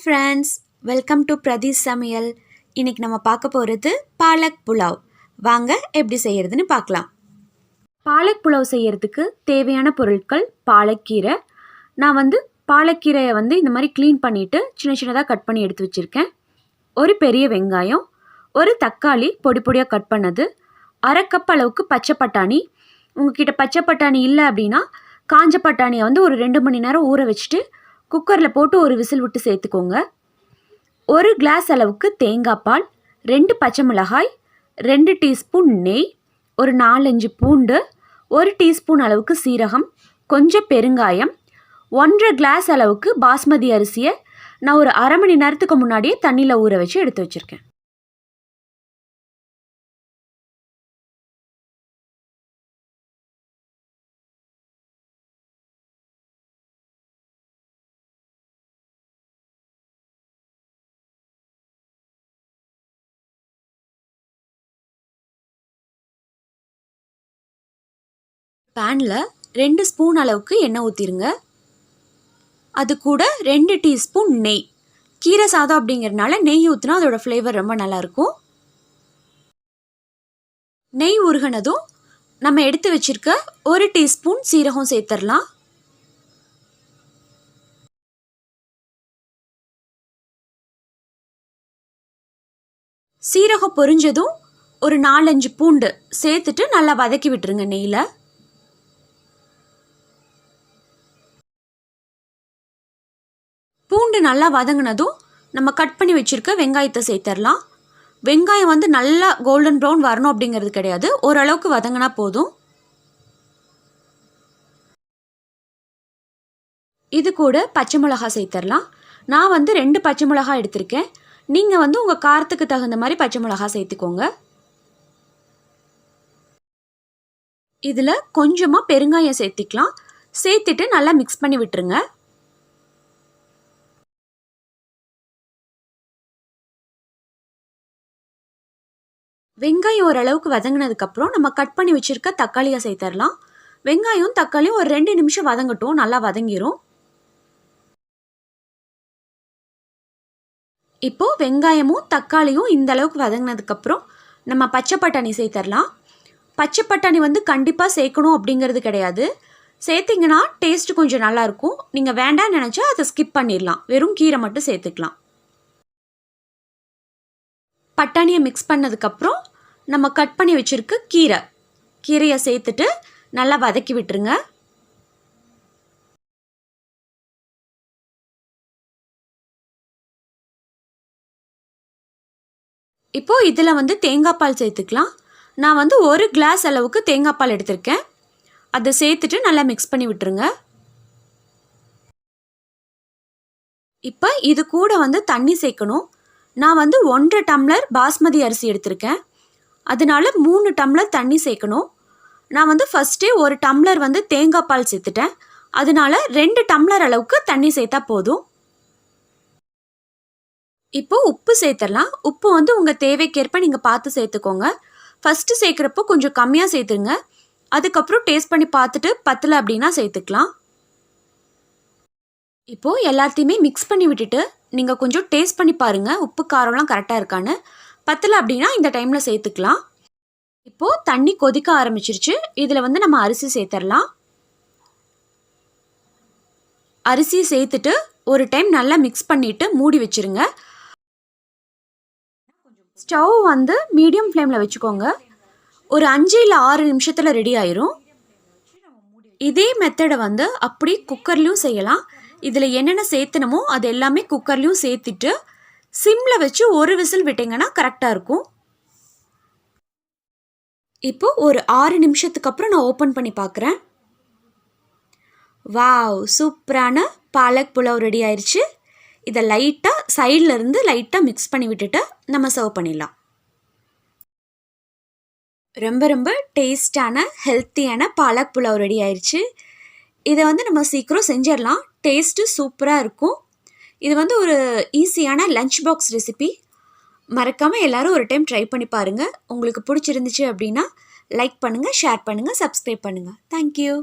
Friends, welcome to Pradeesh சமையல். இன்றைக்கி நம்ம பார்க்க போகிறது பாலக் புலாவ். வாங்க எப்படி செய்கிறதுன்னு பார்க்கலாம். பாலக் புலாவ் செய்கிறதுக்கு தேவையான பொருட்கள் பாலக்கீரை. நான் பாலக்கீரையை இந்த மாதிரி க்ளீன் பண்ணிவிட்டு சின்ன சின்னதாக கட் பண்ணி எடுத்து வச்சுருக்கேன். ஒரு பெரிய வெங்காயம், ஒரு தக்காளி பொடி பொடியாக கட் பண்ணது, அரை கப் அளவுக்கு பச்சை பட்டாணி. உங்ககிட்ட பச்சை பட்டாணி இல்லை அப்படின்னா காஞ்ச பட்டாணியை ஒரு 2 மணி நேரம் ஊற வச்சுட்டு குக்கரில் போட்டு ஒரு விசில் விட்டு சேர்த்துக்கோங்க. ஒரு கிளாஸ் அளவுக்கு தேங்காய் பால், 2 பச்சை மிளகாய், 2 டீஸ்பூன் நெய், ஒரு 4-5 பூண்டு, 1 டீஸ்பூன் அளவுக்கு சீரகம், கொஞ்சம் பெருங்காயம், 1.5 கிளாஸ் அளவுக்கு பாஸ்மதி அரிசியை நான் ஒரு அரை மணி நேரத்துக்கு முன்னாடியே தண்ணியில் ஊற வச்சு எடுத்து வச்சுருக்கேன். பேனில் 2 ஸ்பூன் அளவுக்கு எண்ணெய் ஊற்றிருங்க. அது கூட 2 டீஸ்பூன் நெய். கீரை சாதம் அப்படிங்கிறதுனால நெய் ஊற்றினா அதோட ஃப்ளேவர் ரொம்ப நல்லாயிருக்கும். நெய் உருகினதும் நம்ம எடுத்து வச்சுருக்க 1 டீஸ்பூன் சீரகம் சேர்த்துடலாம். சீரகம் பொரிஞ்சதும் ஒரு 4-5 பூண்டு சேர்த்துட்டு நல்லா வதக்கி விட்டுருங்க நெய்யில். பூண்டு நல்லா வதங்கினதும் நம்ம கட் பண்ணி வச்சுருக்க வெங்காயத்தை சேர்த்துடலாம். வெங்காயம் நல்லா கோல்டன் ப்ரௌன் வரணும் அப்படிங்கிறது கிடையாது, ஓரளவுக்கு வதங்கினா போதும். இது கூட பச்சை மிளகாய் சேர்த்துடலாம். நான் 2 பச்சை மிளகாய் எடுத்திருக்கேன். நீங்கள் உங்கள் காரத்துக்கு தகுந்த மாதிரி பச்சை மிளகாய் சேர்த்துக்கோங்க. இதில் கொஞ்சமாக பெருங்காயம் சேர்த்திக்கலாம். சேர்த்துட்டு நல்லா மிக்ஸ் பண்ணி விட்டுருங்க. வெங்காயம் ஓரளவுக்கு வதங்கினதுக்கப்புறம் நம்ம கட் பண்ணி வச்சுருக்க தக்காளியை சேர்த்துடலாம். வெங்காயம் தக்காளியும் ஒரு 2 நிமிஷம் வதங்கட்டும், நல்லா வதங்கிரும். இப்போது வெங்காயமும் தக்காளியும் இந்த அளவுக்கு வதங்கினதுக்கப்புறம் நம்ம பச்சை பட்டாணி சேர்த்துடலாம். பச்சை பட்டாணி கண்டிப்பாக சேர்க்கணும் அப்படிங்கிறது கிடையாது. சேர்த்திங்கன்னா டேஸ்ட்டு கொஞ்சம் நல்லாயிருக்கும். நீங்கள் வேண்டாம்னு நினச்சா அதை ஸ்கிப் பண்ணிடலாம், வெறும் கீரை மட்டும் சேர்த்துக்கலாம். பட்டாணியை மிக்ஸ் பண்ணதுக்கப்புறம் நம்ம கட் பண்ணி வச்சுருக்க கீரையை சேர்த்துட்டு நல்லா வதக்கி விட்டுருங்க. இப்போது இதில் தேங்காய் பால் சேர்த்துக்கலாம். நான் 1 கிளாஸ் அளவுக்கு தேங்காய் பால் எடுத்திருக்கேன். அதை சேர்த்துட்டு நல்லா மிக்ஸ் பண்ணி விட்டுருங்க. இப்போ இது கூட தண்ணி சேர்க்கணும். நான் 1.5 டம்ளர் பாஸ்மதி அரிசி எடுத்திருக்கேன். அதனால 3 டம்ளர் தண்ணி சேர்க்கணும். நான் ஃபஸ்ட்டே 1 டம்ளர் தேங்காய் பால் சேர்த்துட்டேன். அதனால 2 டம்ளர் அளவுக்கு தண்ணி சேர்த்தா போதும். இப்போது உப்பு சேர்த்துடலாம். உப்பு உங்கள் தேவைக்கேற்ப நீங்கள் பார்த்து சேர்த்துக்கோங்க. ஃபஸ்ட்டு சேர்க்குறப்போ கொஞ்சம் கம்மியாக சேர்த்துருங்க. அதுக்கப்புறம் டேஸ்ட் பண்ணி பார்த்துட்டு பத்தலை அப்படின்னா சேர்த்துக்கலாம். இப்போது எல்லாத்தையுமே மிக்ஸ் பண்ணி விட்டுட்டு நீங்கள் கொஞ்சம் டேஸ்ட் பண்ணி பாருங்கள், உப்பு காரம்லாம் கரெக்டாக இருக்கான்னு. பத்தலை அப்படின்னா இந்த டைமில் சேர்த்துக்கலாம். இப்போது தண்ணி கொதிக்க ஆரம்பிச்சிருச்சு. இதில் நம்ம அரிசி சேர்த்துடலாம். அரிசி சேர்த்துட்டு ஒரு டைம் நல்லா மிக்ஸ் பண்ணிவிட்டு மூடி வச்சுருங்க. ஸ்டவ் மீடியம் ஃப்ளேமில் வச்சுக்கோங்க. ஒரு 5 இல்லை 6 நிமிஷத்தில் ரெடி ஆயிரும். இதே மெத்தடை அப்படி குக்கர்லேயும் செய்யலாம். இதில் என்னென்ன சேர்த்தனமோ அது எல்லாமே குக்கர்லேயும் சேர்த்துட்டு சிம்மில் வச்சு ஒரு விசில் விட்டிங்கன்னா கரெக்டாக இருக்கும். இப்போது ஒரு 6 நிமிஷத்துக்கு அப்புறம் நான் ஓப்பன் பண்ணி பார்க்குறேன். வாவ், சூப்பரான பாலக் புலாவ் ரெடி ஆயிடுச்சு. இதை லைட்டாக சைட்லேருந்து லைட்டாக மிக்ஸ் பண்ணி விட்டுட்டு நம்ம சர்வ் பண்ணிடலாம். ரொம்ப ரொம்ப டேஸ்டான ஹெல்த்தியான பாலக் புலாவ் ரெடி ஆயிடுச்சு. இதை நம்ம சீக்கிரம் செஞ்சிடலாம். டேஸ்ட்டு சூப்பராக இருக்கும். இது ஒரு ஈஸியான லஞ்ச் பாக்ஸ் ரெசிபி. மறக்காமல் எல்லோரும் ஒரு டைம் ட்ரை பண்ணி பாருங்கள். உங்களுக்கு பிடிச்சிருந்துச்சு அப்படின்னா லைக் பண்ணுங்கள், ஷேர் பண்ணுங்கள், சப்ஸ்கிரைப் பண்ணுங்கள். தேங்க்யூ.